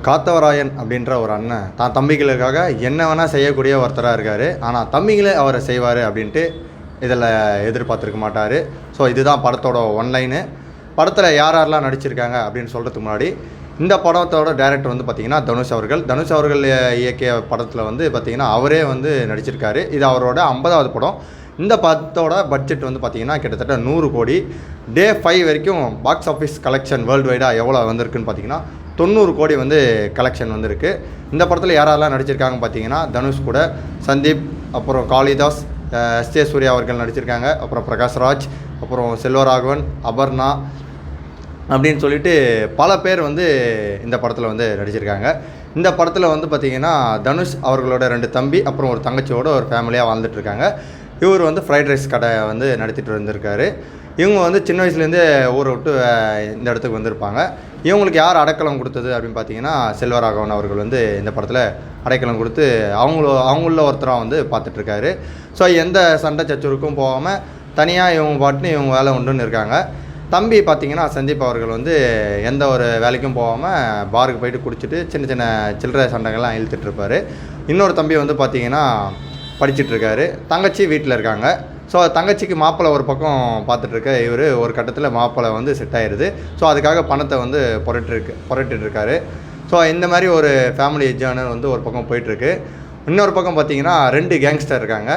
காத்தவராயன் அப்படின்ற ஒரு அண்ணன் தான் தம்பிகளுக்காக என்ன வேணால் செய்யக்கூடிய ஒருத்தராக இருக்கார். ஆனால் தம்பிகளே அவரை செய்வார் அப்படின்ட்டு இதில் எதிர்பார்த்துருக்க மாட்டார். ஸோ இதுதான் படத்தோட ஒன்லைனு. படத்தில் யாரெல்லாம் நடிச்சிருக்காங்க அப்படின்னு சொல்கிறதுக்கு முன்னாடி, இந்த படத்தோட டைரக்டர் வந்து பார்த்திங்கன்னா தனுஷ் அவர்கள் இயக்கிய படத்தில் வந்து பார்த்திங்கன்னா அவரே வந்து நடிச்சிருக்காரு. இது அவரோட 50வது படம். இந்த படத்தோட பட்ஜெட் வந்து பார்த்திங்கன்னா கிட்டத்தட்ட 100 கோடி. டே 5 வரைக்கும் பாக்ஸ் ஆஃபீஸ் கலெக்ஷன் வேர்ல்டு வைடாக எவ்வளோ வந்திருக்குன்னு பார்த்திங்கன்னா 90 கோடி வந்து கலெக்ஷன் வந்திருக்கு. இந்த படத்தில் யாரெல்லாம் நடிச்சிருக்காங்க பார்த்தீங்கன்னா, தனுஷ் கூட சந்தீப், அப்புறம் காளிதாஸ், எஸ்.ஜே. சூர்யா அவர்கள் நடிச்சிருக்காங்க. அப்புறம் பிரகாஷ்ராஜ், அப்புறம் செல்வராகவன், அபர்ணா அப்படின்னு சொல்லிட்டு பல பேர் வந்து இந்த படத்தில் வந்து நடிச்சிருக்காங்க. இந்த படத்தில் வந்து பார்த்திங்கன்னா தனுஷ் அவர்களோட 2 தம்பி அப்புறம் ஒரு தங்கச்சியோட ஒரு ஃபேமிலியாக வாழ்ந்துட்டுருக்காங்க. இவர் வந்து ஃப்ரைட் ரைஸ் கடை வந்து நடத்திட்டு வந்திருக்காரு. இவங்க வந்து சின்ன வயசுலேருந்தே ஊரை விட்டு இந்த இடத்துக்கு வந்திருப்பாங்க. இவங்களுக்கு யார் அடைக்கலம் கொடுத்தது அப்படின்னு பார்த்தீங்கன்னா, செல்வராகவன் அவர்கள் வந்து இந்த படத்தில் அடைக்கலம் கொடுத்து அவங்கள ஒருத்தராக வந்து பார்த்துட்ருக்காரு. ஸோ எந்த சண்டை சச்சுருக்கும் போகாமல் தனியாக இவங்க பாட்டுன்னு இவங்க வேலை உண்டுன்னு இருக்காங்க. தம்பி பார்த்திங்கன்னா சந்தீப் அவர்கள் வந்து எந்த ஒரு வேலைக்கும் போகாமல் பாருக்கு போயிட்டு குடிச்சிட்டு சின்ன சின்ன சில்லறை சண்டைகள்லாம் இழுத்துட்ருப்பார். இன்னொரு தம்பி வந்து பார்த்திங்கன்னா படிச்சிட்ருக்காரு. தங்கச்சி வீட்டில் இருக்காங்க. ஸோ தங்கச்சிக்கு மாப்பிள்ளை ஒரு பக்கம் பார்த்துட்ருக்க இவர் ஒரு கட்டத்தில் மாப்பிள்ளை வந்து செட் ஆகிடுது. ஸோ அதுக்காக பணத்தை வந்து புரட்டிட்டுருக்காரு. ஸோ இந்த மாதிரி ஒரு ஃபேமிலி ஜேர்னல் வந்து ஒரு பக்கம் போயிட்டுருக்கு. இன்னொரு பக்கம் பார்த்திங்கன்னா 2 கேங்ஸ்டர் இருக்காங்க.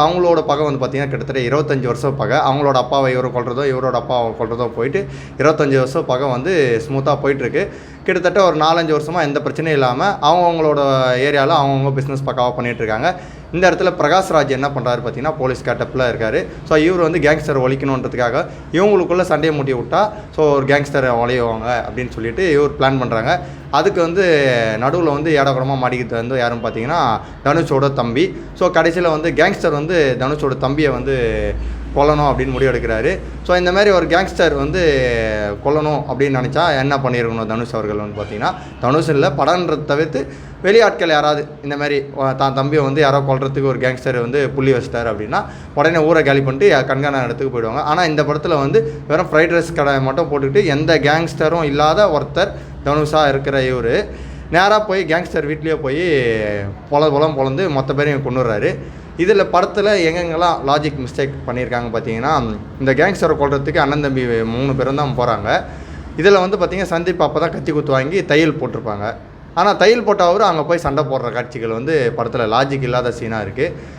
அவங்களோட பகம் வந்து பார்த்திங்கன்னா கிட்டத்தட்ட 25 வருஷம் பகை. அவங்களோட அப்பாவை இவரை கொள்றதோ இவரோட அப்பாவை கொள்றதோ போயிட்டு 25 வருஷம் பகம் வந்து ஸ்மூத்தாக போயிட்டுருக்கு. கிட்டத்தட்ட ஒரு 4-5 வருஷமாக எந்த பிரச்சனையும் இல்லாமல் அவங்களோட ஏரியாவில் அவங்கவுங்க பிஸ்னஸ் பக்காவாக பண்ணிகிட்ருக்காங்க. இந்த இடத்துல பிரகாஷ்ராஜ் என்ன பண்ணுறாரு பார்த்திங்கன்னா, போலீஸ் கேட்டப்பில் இருக்கார். ஸோ இவர் வந்து கேங்ஸ்டர் ஒழிக்கணுன்றதுக்காக இவங்களுக்குள்ளே சண்டையை மூட்டி விட்டா ஸோ ஒரு கேங்ஸ்டரை ஒழியுவாங்க அப்படின்னு சொல்லிட்டு இவர் பிளான் பண்ணுறாங்க. அதுக்கு வந்து நடுவில் வந்து ஏடகுடமாக மாட்டிக்கிட்டு வந்து யாரும் பார்த்திங்கன்னா தனுஷோட தம்பி. ஸோ கடைசியில் வந்து கேங்ஸ்டர் வந்து தனுஷோட தம்பியை வந்து கொல்லணும் அப்படின்னு முடிவெடுக்கிறாரு. ஸோ இந்த மாதிரி ஒரு கேங்ஸ்டர் வந்து கொல்லணும் அப்படின்னு நினச்சா என்ன பண்ணியிருக்கணும் தனுஷ் அவர்கள் வந்து பார்த்திங்கன்னா, தனுஷ் இல்லை படம்ன்றதை தவிர்த்து வெளியாட்கள் யாராவது இந்த மாதிரி தான் தம்பியை வந்து யாரோ கொல்றதுக்கு ஒரு கேங்ஸ்டர் வந்து புள்ளி வச்சிட்டார் அப்படின்னா உடனே ஊரை காலி பண்ணிட்டு கண்காண இடத்துக்கு போயிடுவாங்க. ஆனால் இந்த படத்தில் வந்து வெறும் ஃப்ரைட் ரைஸ் கடை மட்டும் போட்டுக்கிட்டு எந்த கேங்ஸ்டரும் இல்லாத ஒருத்தர் தனுஷாக இருக்கிற இவர் நேராக போய் கேங்ஸ்டர் வீட்லேயே போய் பொழந்து மொத்த பேரையும் கொண்டுடுறாரு. இதில் படத்தில் எங்கெங்கெல்லாம் லாஜிக் மிஸ்டேக் பண்ணியிருக்காங்க பார்த்தீங்கன்னா, இந்த கேங்ஸ்டரை கொள்றதுக்கு அண்ணன் தம்பி 3 பேரும் தான் போகிறாங்க. இதில் வந்து பார்த்திங்கன்னா சந்தீப் அப்போ தான் கத்தி குத்து வாங்கி தையல் போட்டிருப்பாங்க. ஆனால் தையல் போட்டவர் அங்கே போய் சண்டை போடுற காட்சிகள் வந்து படத்தில் லாஜிக் இல்லாத சீனாக இருக்குது.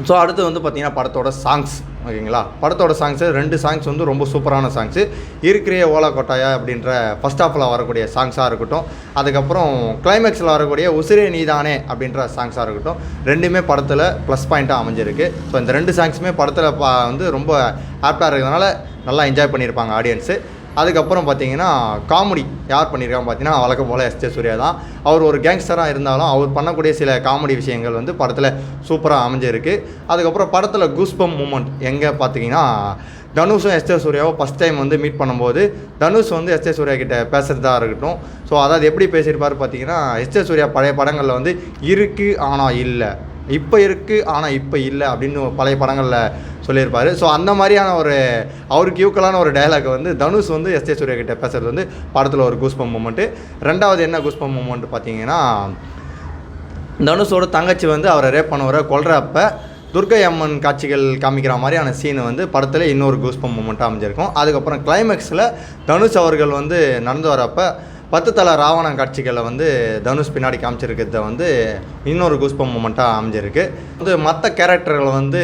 ஸோ அடுத்து வந்து பார்த்திங்கன்னா படத்தோட சாங்ஸ், ஓகேங்களா. படத்தோட சாங்ஸு 2 சாங்ஸ் வந்து ரொம்ப சூப்பரான சாங்ஸு. இருக்கிற ஓலா கொட்டாயா அப்படின்ற ஃபஸ்ட் ஹாஃபில் வரக்கூடிய சாங்ஸாக இருக்கட்டும், அதுக்கப்புறம் கிளைமேக்ஸில் வரக்கூடிய உசிரே நீதானே அப்படின்ற சாங்ஸாக இருக்கட்டும், 2மே படத்தில் ப்ளஸ் பாயிண்ட்டாக அமைஞ்சிருக்கு. ஸோ இந்த 2 சாங்ஸுமே படத்தில் வந்து ரொம்ப ஆப்டாக இருக்கிறதுனால நல்லா என்ஜாய் பண்ணியிருப்பாங்க ஆடியன்ஸு. அதுக்கப்புறம் பார்த்திங்கன்னா காமெடி யார் பண்ணியிருக்காங்க பார்த்தீங்கன்னா வழக்கம் போல் எஸ்.ஜே. சூர்யா தான். அவர் ஒரு கேங்ஸ்டராக இருந்தாலும் அவர் பண்ணக்கூடிய சில காமெடி விஷயங்கள் வந்து படத்தில் சூப்பராக அமைஞ்சிருக்கு. அதுக்கப்புறம் படத்தில் கூஸ்பம் மூமெண்ட் எங்கே பார்த்திங்கன்னா, தனுஷும் எஸ்.ஜே. சூர்யாவும் ஃபஸ்ட் டைம் வந்து மீட் பண்ணும்போது தனுஷ் வந்து எஸ்.ஜே. சூர்யா கிட்ட பேசுகிறதா இருக்கட்டும். ஸோ அதாவது எப்படி பேசியிருப்பார் பார்த்திங்கன்னா, எஸ்.ஜே. சூர்யா பழைய படங்களில் வந்து இருக்குது ஆனால் இல்லை, இப்போ இருக்குது ஆனால் இப்போ இல்லை அப்படின்னு பழைய படங்களில் சொல்லியிருப்பார். ஸோ அந்த மாதிரியான ஒரு அவருக்கு ஈக்குவலான ஒரு டயலாக் வந்து தனுஷ் வந்து எஸ்.ஜே. சூர்யா கிட்ட பேசுகிறது வந்து படத்தில் ஒரு கூஸ்பம் மூமெண்ட்டு. ரெண்டாவது என்ன கூஸ்பம் மூமெண்ட்டு பார்த்தீங்கன்னா, தனுஷோட தங்கச்சி வந்து அவரை ரேப் பண்ணவரை கொல்றப்ப துர்கை அம்மன் காட்சிகள் காமிக்கிற மாதிரியான சீனு வந்து படத்தில் இன்னொரு கூஸ்பம் மூமெண்ட்டாக அமைஞ்சிருக்கும். அதுக்கப்புறம் கிளைமேக்ஸில் தனுஷ் அவர்கள் வந்து நடந்து வரப்போ 10 தலை ராவணன் காட்சிகளை வந்து தனுஷ் பின்னாடி காமிச்சிருக்கிறத வந்து இன்னொரு கூஸ்பம் மூமெண்ட்டாக அமைஞ்சிருக்கு. வந்து மற்ற கேரக்டர்களை வந்து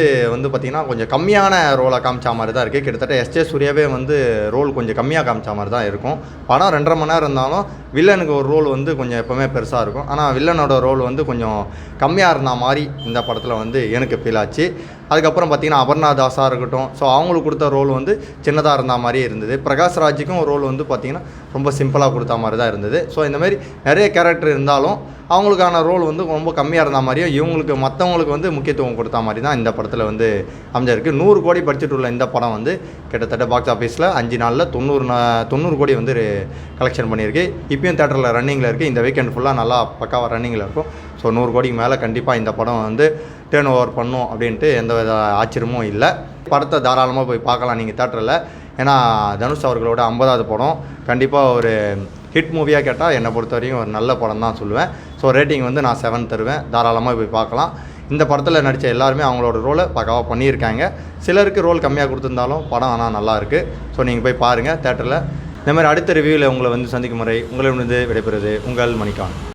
பார்த்திங்கன்னா கொஞ்சம் கம்மியான ரோலை காமிச்சா மாதிரி தான் இருக்குது. கிட்டத்தட்ட எஸ்.ஜே. சூர்யாவே வந்து ரோல் கொஞ்சம் கம்மியாக காமிச்சா மாதிரி தான் இருக்கும். படம் 2.5 மணி நேரம் இருந்தாலும் வில்லனுக்கு ஒரு ரோல் வந்து கொஞ்சம் எப்போவுமே பெருசாக இருக்கும். ஆனால் வில்லனோட ரோல் வந்து கொஞ்சம் கம்மியாக இருந்த மாதிரி இந்த படத்தில் வந்து எனக்கு ஃபீல் ஆச்சு. அதுக்கப்புறம் பார்த்திங்கன்னா அபர்ணா தாஸாக இருக்கட்டும், ஸோ அவங்களுக்கு கொடுத்த ரோல் வந்து சின்னதாக இருந்த மாதிரியே இருந்தது. பிரகாஷ்ராஜுக்கும் ரோல் வந்து பார்த்திங்கன்னா ரொம்ப சிம்பிளாக கொடுத்த மாதிரி தான் இருந்தது. ஸோ இந்த மாதிரி நிறைய கேரக்டர் இருந்தாலும் அவங்களுக்கான ரோல் வந்து ரொம்ப கம்மியாக இருந்த மாதிரியும் இவங்களுக்கு மற்றவங்களுக்கு வந்து முக்கியத்துவம் கொடுத்த மாதிரி தான் இந்த படத்தில் வந்து அமைஞ்சிருக்கு. 100 கோடி பட்ஜெட் உள்ள இந்த படம் வந்து கிட்டத்தட்ட பாக்ஸ் ஆஃபீஸில் 5 நாளில் 90 கோடி வந்து கலெக்ஷன் பண்ணியிருக்கு. இப்பயும் தேட்டரில் ரன்னிங்கில் இருக்குது. இந்த வீக்கெண்ட் ஃபுல்லாக நல்லா பக்காவாக ரன்னிங்கில் இருக்கும். ஸோ 100 கோடிக்கு மேலே கண்டிப்பாக இந்த படம் வந்து டேர்ன் ஓவர் பண்ணும் அப்படின்ட்டு எந்த வித ஆச்சரியமும் இல்லை. படத்தை தாராளமாக போய் பார்க்கலாம் நீங்கள் தேட்டரில். ஏன்னா தனுஷ் அவர்களோட 50வது படம் கண்டிப்பாக ஒரு ஹிட் மூவியாக கேட்டால் என்னை பொறுத்த வரைக்கும் ஒரு நல்ல படம் தான் சொல்லுவேன். ஸோ ரேட்டிங் வந்து நான் 7 தருவேன். தாராளமாக போய் பார்க்கலாம். இந்த படத்தில் நடித்த எல்லாருமே அவங்களோட ரோலை பக்காவாக பண்ணியிருக்காங்க. சிலருக்கு ரோல் கம்மியாக கொடுத்துருந்தாலும் படம் ஆனால் நல்லாயிருக்கு. ஸோ நீங்கள் போய் பாருங்கள் தேட்டரில். இந்த மாதிரி அடுத்த ரிவ்யூவில் உங்களை வந்து சந்திக்கும் முறை உங்களிடம் விடைபெறுவது உங்கள் மணிகாந்த்.